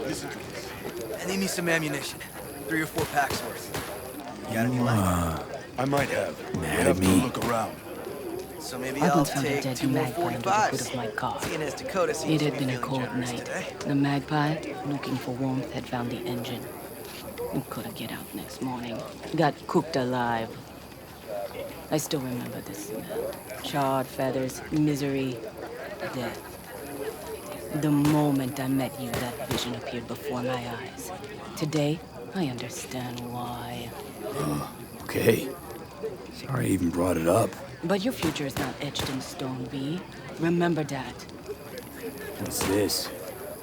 Listen to this. I need me some ammunition. 3 or 4 packs worth. You got any left? I might have. I have to look around. So maybe I'll take 2 more 45s. Seeing as Dakota seems to be feeling generous today. The magpie, looking for warmth, had found the engine. We couldn't get out next morning. Got cooked alive. I still remember the smell. Charred feathers, misery, death. The moment I met you, that vision appeared before my eyes. Today, I understand why. Okay. Sorry I even brought it up. But your future is not etched in stone, V. Remember that. What's this?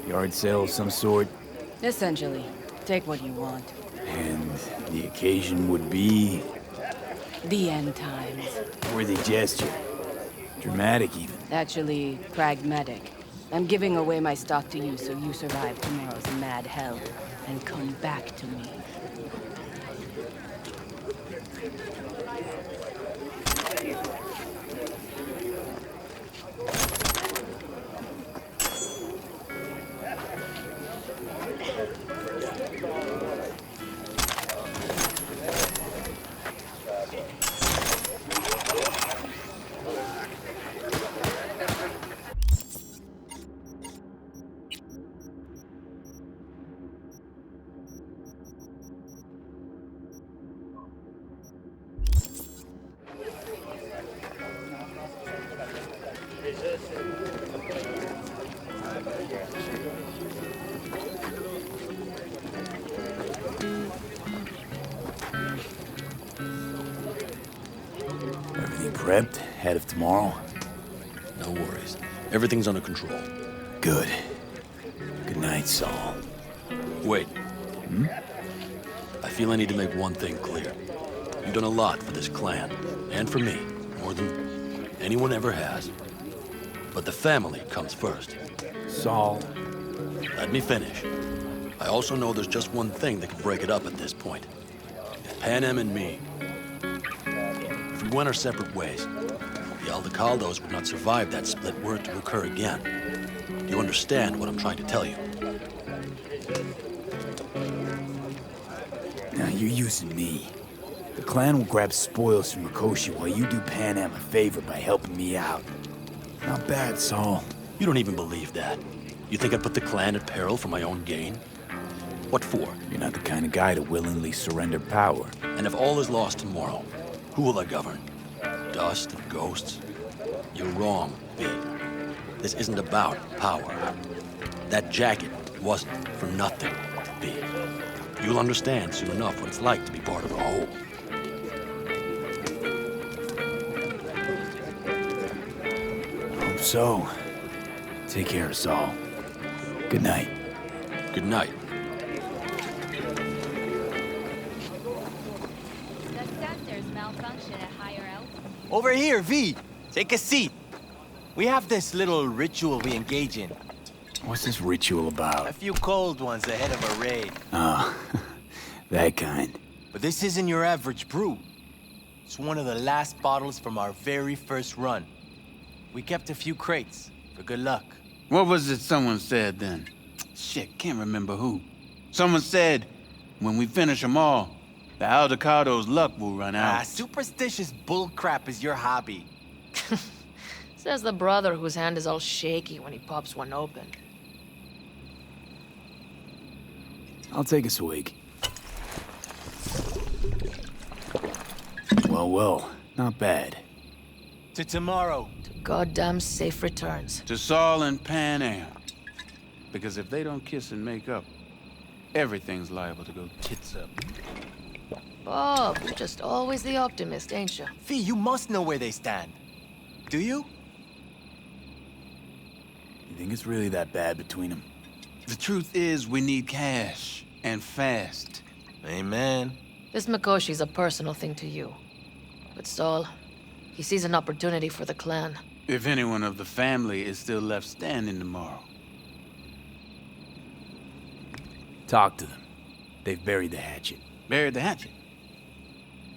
Yard sale of some sort? Essentially, take what you want. And the occasion would be... The end times. Worthy gesture. Dramatic, even. Actually, pragmatic. I'm giving away my stock to you so you survive tomorrow's mad hell and come back to me. Everything prepped? Ahead of tomorrow? No worries. Everything's under control. Good. Good night, Saul. Wait. I feel I need to make one thing clear. You've done a lot for this clan, and for me, more than anyone ever has. But the family comes first. Saul. Let me finish. I also know there's just one thing that could break it up at this point. If Panem and me, if we went our separate ways, the Aldecaldos would not survive that split were it to occur again. Do you understand what I'm trying to tell you? Now you're using me. The clan will grab spoils from Mikoshi while you do Panem a favor by helping me out. Not bad, Saul. You don't even believe that. You think I'd put the clan at peril for my own gain? What for? You're not the kind of guy to willingly surrender power. And if all is lost tomorrow, who will I govern? Dust and ghosts? You're wrong, B. This isn't about power. That jacket wasn't for nothing, B. You'll understand soon enough what it's like to be part of a whole. Hope so. Take care, Saul. Good night. Good night. The sensors malfunction at higher altitude. Over here, V. Take a seat. We have this little ritual we engage in. What's this ritual about? A few cold ones ahead of a raid. Oh, that kind. But this isn't your average brew. It's one of the last bottles from our very first run. We kept a few crates for good luck. What was it someone said then? Shit, can't remember who. Someone said, when we finish them all, the Aldecado's luck will run out. Superstitious bullcrap is your hobby. Says the brother whose hand is all shaky when he pops one open. I'll take a swig. Well, not bad. To tomorrow. Goddamn safe returns. To Saul and Pan Am. Because if they don't kiss and make up, everything's liable to go tits up. Bob, you're just always the optimist, ain't you? V, you must know where they stand. Do you? You think it's really that bad between them? The truth is, we need cash. And fast. Amen. This Mikoshi's a personal thing to you. But Saul, he sees an opportunity for the clan. If anyone of the family is still left standing tomorrow. Talk to them. They've buried the hatchet. Buried the hatchet?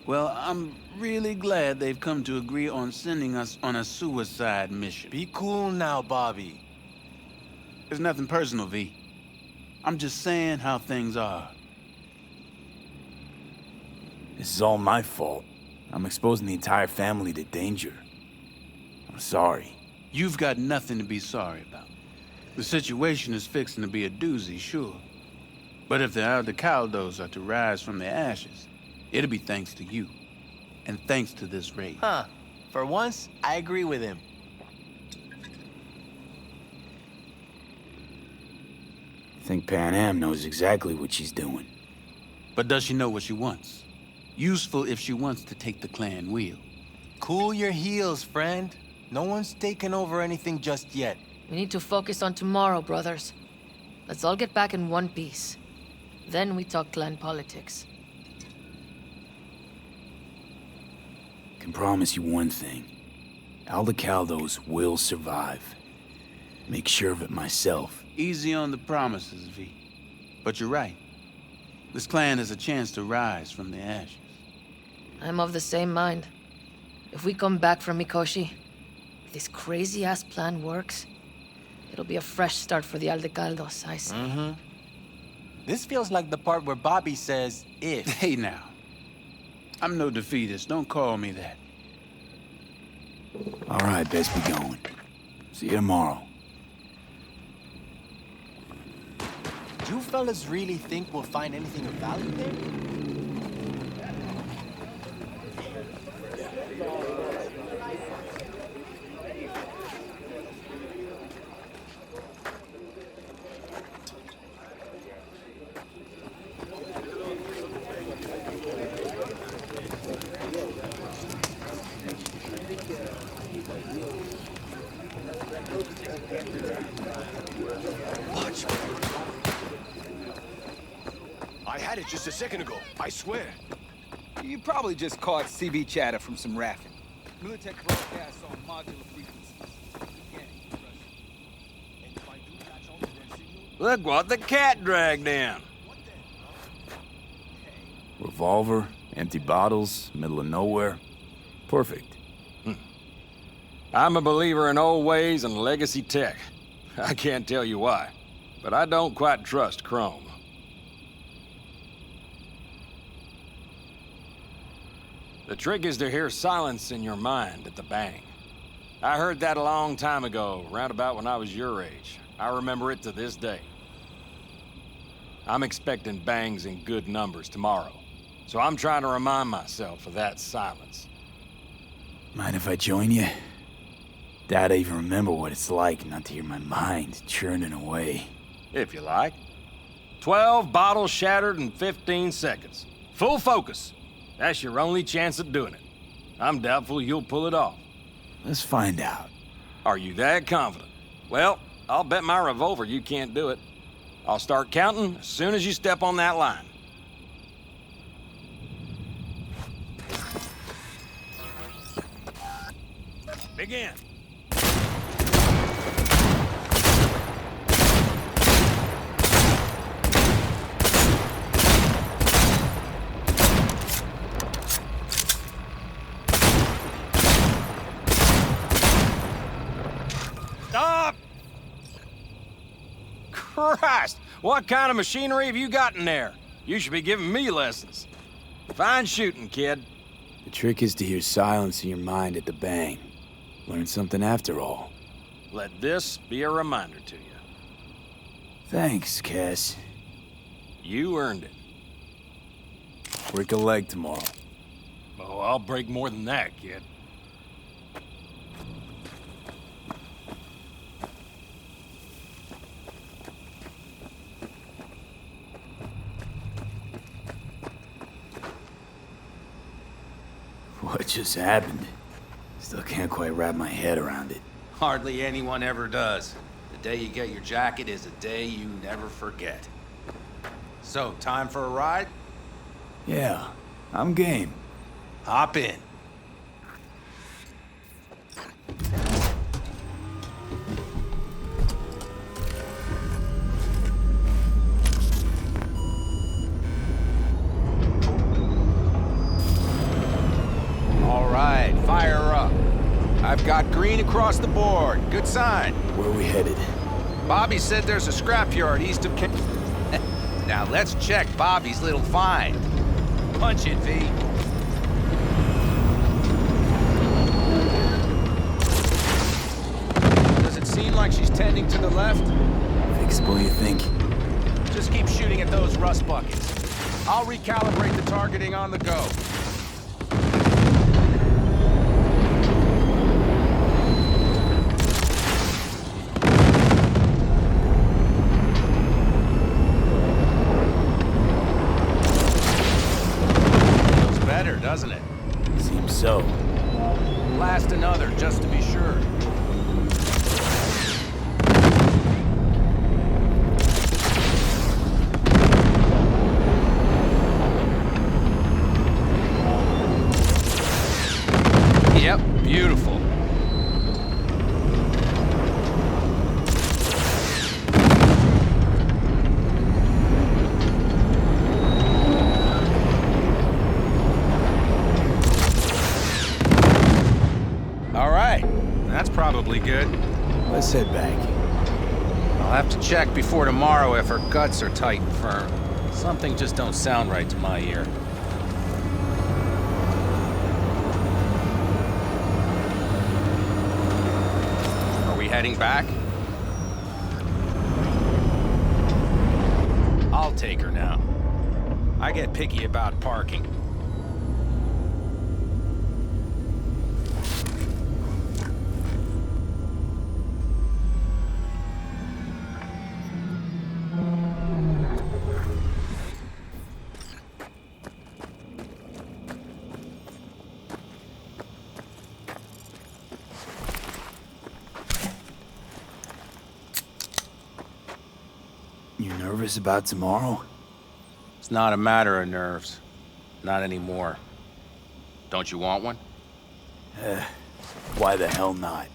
Well, I'm really glad they've come to agree on sending us on a suicide mission. Be cool now, Bobby. It's nothing personal, V. I'm just saying how things are. This is all my fault. I'm exposing the entire family to danger. I'm sorry. You've got nothing to be sorry about. The situation is fixing to be a doozy, sure. But if the Aldecaldos are to rise from their ashes, it'll be thanks to you. And thanks to this raid. Huh. For once, I agree with him. I think Pan Am knows exactly what she's doing. But does she know what she wants? Useful if she wants to take the clan wheel. Cool your heels, friend. No one's taken over anything just yet. We need to focus on tomorrow, brothers. Let's all get back in one piece. Then we talk clan politics. Can promise you one thing. Aldecaldos will survive. Make sure of it myself. Easy on the promises, V. But you're right. This clan has a chance to rise from the ashes. I'm of the same mind. If we come back from Mikoshi, if this crazy-ass plan works, it'll be a fresh start for the Aldecaldos, I say. Mm-hmm. This feels like the part where Bobby says, if. Hey now. I'm no defeatist, don't call me that. All right, best be going. See you tomorrow. Do you fellas really think we'll find anything of value there? I had it just a second ago, I swear. You probably just caught CB chatter from some raffing. Militech broadcasts on modular frequencies. Look what the cat dragged in. Revolver, empty bottles, middle of nowhere. Perfect. I'm a believer in old ways and legacy tech. I can't tell you why, but I don't quite trust Chrome. The trick is to hear silence in your mind at the bang. I heard that a long time ago, round about when I was your age. I remember it to this day. I'm expecting bangs in good numbers tomorrow, so I'm trying to remind myself of that silence. Mind if I join you? Doubt I even remember what it's like not to hear my mind churning away. If you like. 12 bottles shattered in 15 seconds. Full focus. That's your only chance at doing it. I'm doubtful you'll pull it off. Let's find out. Are you that confident? Well, I'll bet my revolver you can't do it. I'll start counting as soon as you step on that line. Begin. Stop! Christ! What kind of machinery have you got in there? You should be giving me lessons. Fine shooting, kid. The trick is to hear silence in your mind at the bang. Learn something after all. Let this be a reminder to you. Thanks, Cass. You earned it. Break a leg tomorrow. Oh, I'll break more than that, kid. What just happened? Still can't quite wrap my head around it. Hardly anyone ever does. The day you get your jacket is a day you never forget. So, time for a ride? Yeah, I'm game. Hop in. All right, fire up. I've got green across the board. Good sign. Where are we headed? Bobby said there's a scrapyard east of Camp. Now let's check Bobby's little find. Punch it, V. Does it seem like she's tending to the left? Fixable, you think? Just keep shooting at those rust buckets. I'll recalibrate the targeting on the go. Feels better, doesn't it? Seems so. Blast another, just to be sure. Yep, beautiful. All right, that's probably good. Let's head back. I'll have to check before tomorrow if her guts are tight and firm. Something just don't sound right to my ear. Heading back? I'll take her now. I get picky about parking. You nervous about tomorrow? It's not a matter of nerves. Not anymore. Don't you want one? Why the hell not?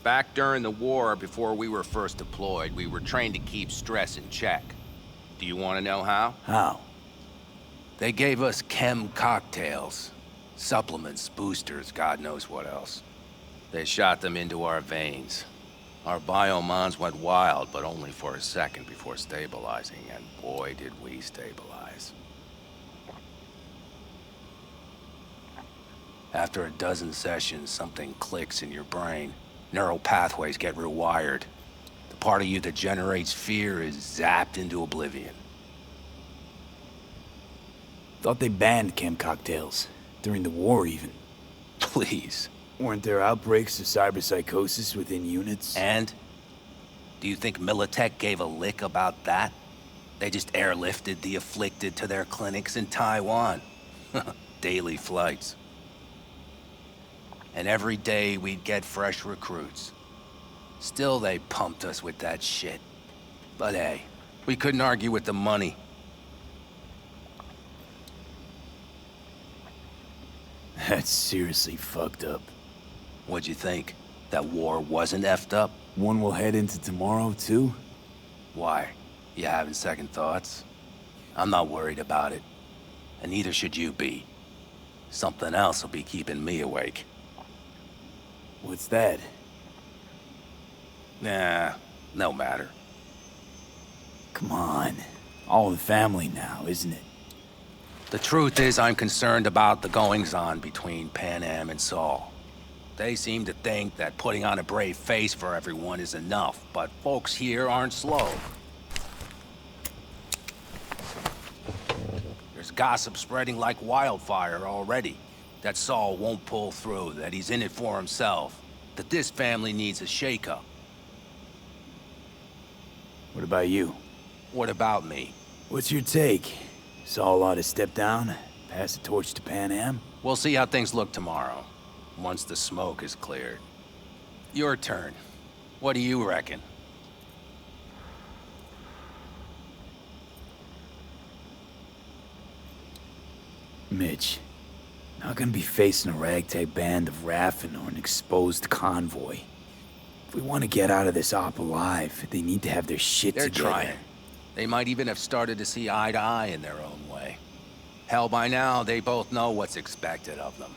Back during the war, before we were first deployed, we were trained to keep stress in check. Do you want to know how? How? They gave us chem cocktails. Supplements, boosters, God knows what else. They shot them into our veins. Our biomons went wild, but only for a second before stabilizing, and boy did we stabilize. After a dozen sessions, something clicks in your brain. Neural pathways get rewired. The part of you that generates fear is zapped into oblivion. Thought they banned chem cocktails. During the war, even. Please. Weren't there outbreaks of cyberpsychosis within units? And? Do you think Militech gave a lick about that? They just airlifted the afflicted to their clinics in Taiwan. Daily flights. And every day we'd get fresh recruits. Still they pumped us with that shit. But hey, we couldn't argue with the money. That's seriously fucked up. What'd you think? That war wasn't effed up? One will head into tomorrow, too? Why? You having second thoughts? I'm not worried about it. And neither should you be. Something else will be keeping me awake. What's that? Nah, no matter. Come on. All in the family now, isn't it? The truth is I'm concerned about the goings-on between Pan Am and Saul. They seem to think that putting on a brave face for everyone is enough, but folks here aren't slow. There's gossip spreading like wildfire already. That Saul won't pull through, that he's in it for himself, that this family needs a shake-up. What about you? What about me? What's your take? Saul ought to step down, pass the torch to Pan Am? We'll see how things look tomorrow, once the smoke is cleared. Your turn. What do you reckon? Mitch, not gonna be facing a ragtag band of Raffin or an exposed convoy. If we want to get out of this op alive, they need to have their shit They're together. trying. They might even have started to see eye to eye in their own way. Hell, by now, they both know what's expected of them.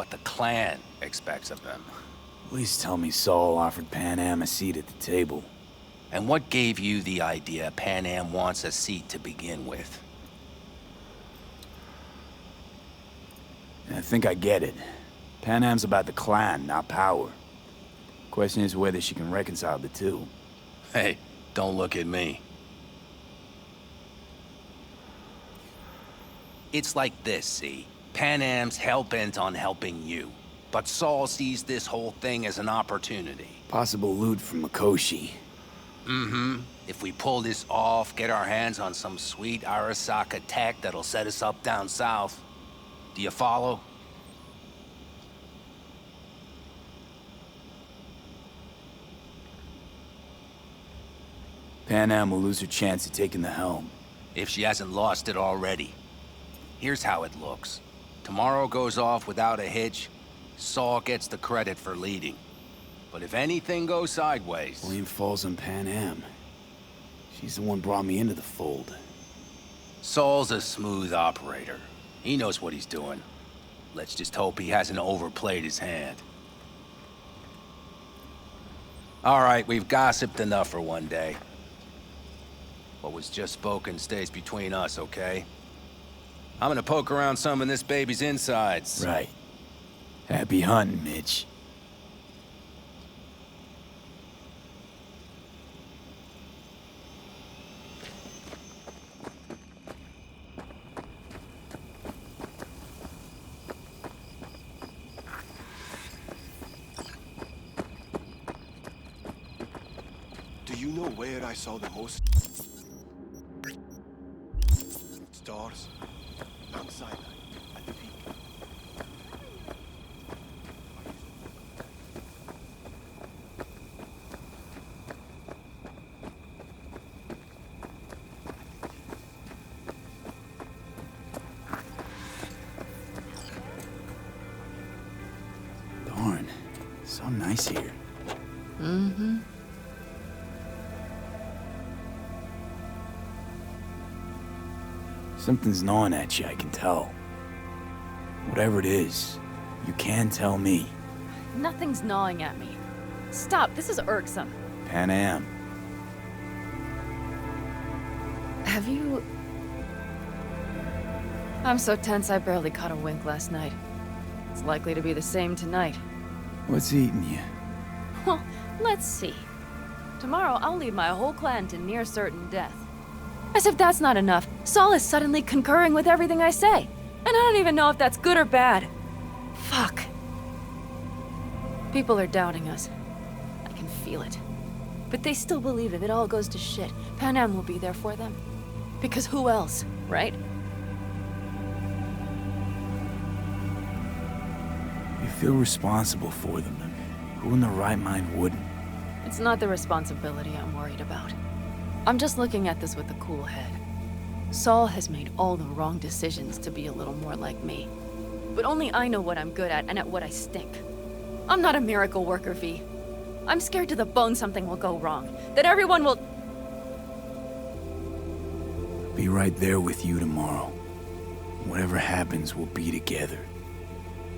what the clan expects of them. Please tell me Saul offered Pan Am a seat at the table. And what gave you the idea Pan Am wants a seat to begin with? I think I get it. Pan Am's about the clan, not power. Question is whether she can reconcile the two. Hey, don't look at me. It's like this, see? Pan Am's hell-bent on helping you. But Saul sees this whole thing as an opportunity. Possible loot from Mikoshi. Mm-hmm. If we pull this off, get our hands on some sweet Arasaka tech that'll set us up down south. Do you follow? Pan Am will lose her chance at taking the helm. If she hasn't lost it already. Here's how it looks. Tomorrow goes off without a hitch. Saul gets the credit for leading. But if anything goes sideways... Blame falls on Pan Am. She's the one brought me into the fold. Saul's a smooth operator. He knows what he's doing. Let's just hope he hasn't overplayed his hand. All right, we've gossiped enough for one day. What was just spoken stays between us, okay? I'm gonna poke around some of this baby's insides. Right. Happy hunting, Mitch. Do you know where I saw the most stars? Mount Sinai, at the peak. Darn. So nice here. Mm-hmm. Something's gnawing at you, I can tell. Whatever it is, you can tell me. Nothing's gnawing at me. Stop, this is irksome. Pan Am. Have you... I'm so tense I barely caught a wink last night. It's likely to be the same tonight. What's eating you? Well, let's see. Tomorrow I'll lead my whole clan to near certain death. As if that's not enough, Saul is suddenly concurring with everything I say. And I don't even know if that's good or bad. Fuck. People are doubting us. I can feel it. But they still believe if it all goes to shit, Pan Am will be there for them. Because who else, right? You feel responsible for them. Who in their right mind wouldn't? It's not the responsibility I'm worried about. I'm just looking at this with a cool head. Saul has made all the wrong decisions to be a little more like me. But only I know what I'm good at and at what I stink. I'm not a miracle worker, V. I'm scared to the bone something will go wrong. That everyone will... Be right there with you tomorrow. Whatever happens, we'll be together.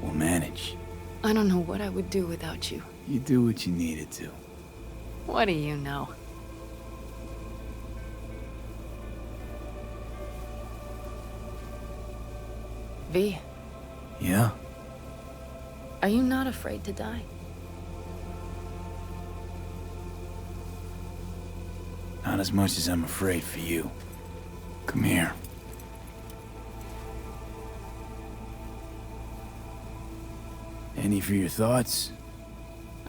We'll manage. I don't know what I would do without you. You do what you needed to. What do you know? V. Yeah? Are you not afraid to die? Not as much as I'm afraid for you. Come here. Any for your thoughts?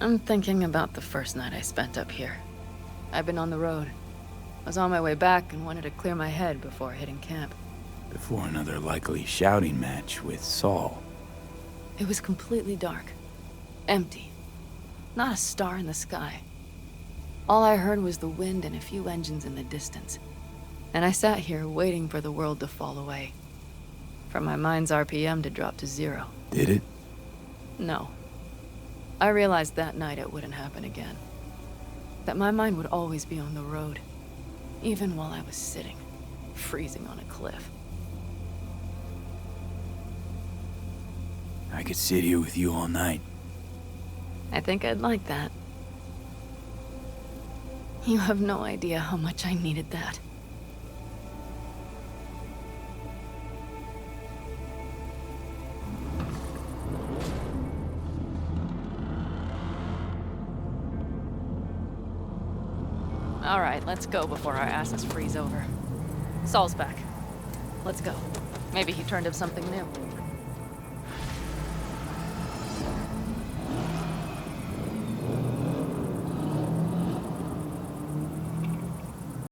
I'm thinking about the first night I spent up here. I've been on the road. I was on my way back and wanted to clear my head before hitting camp. Before another likely shouting match with Saul. It was completely dark. Empty. Not a star in the sky. All I heard was the wind and a few engines in the distance. And I sat here waiting for the world to fall away. For my mind's RPM to drop to 0. Did it? No. I realized that night it wouldn't happen again. That my mind would always be on the road. Even while I was sitting, freezing on a cliff. I could sit here with you all night. I think I'd like that. You have no idea how much I needed that. All right, let's go before our asses freeze over. Saul's back. Let's go. Maybe he turned up something new.